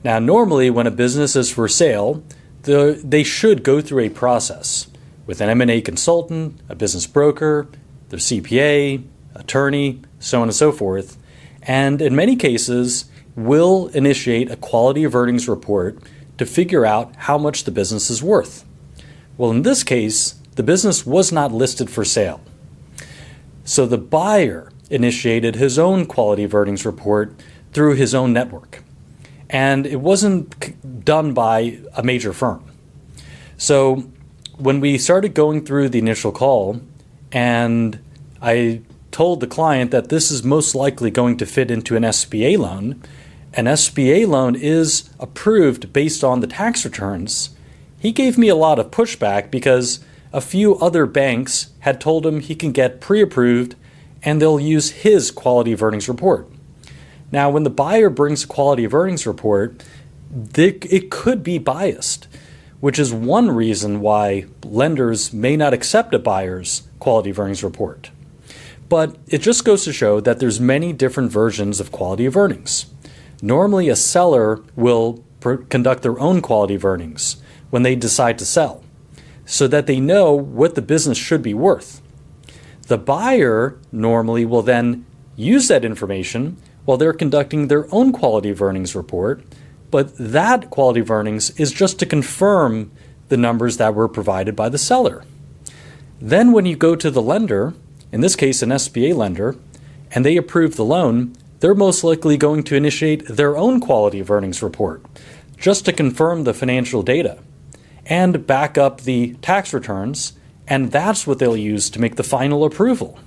Now, normally when a business is for sale, they should go through a process with an M&A consultant, a business broker, their CPA, attorney, so on and so forth, and in many cases will initiate a quality of earnings report to figure out how much the business is worth. Well, in this case, the business was not listed for sale. So the buyer initiated his own quality of earnings report through his own network. And it wasn't done by a major firm. So when we started going through the initial call, and I told the client that this is most likely going to fit into an SBA loan is approved based on the tax returns, he gave me a lot of pushback because a few other banks had told him he can get pre-approved and they'll use his quality of earnings report. Now, when the buyer brings a quality of earnings report, it could be biased, which is one reason why lenders may not accept a buyer's quality of earnings report. But it just goes to show that there's many different versions of quality of earnings. Normally, a seller will conduct their own quality of earnings when they decide to sell, so that they know what the business should be worth. The buyer normally will then use that information while they're conducting their own quality of earnings report, but that quality of earnings is just to confirm the numbers that were provided by the seller. Then when you go to the lender, in this case an SBA lender, and they approve the loan, they're most likely going to initiate their own quality of earnings report just to confirm the financial data and back up the tax returns, and that's what they'll use to make the final approval.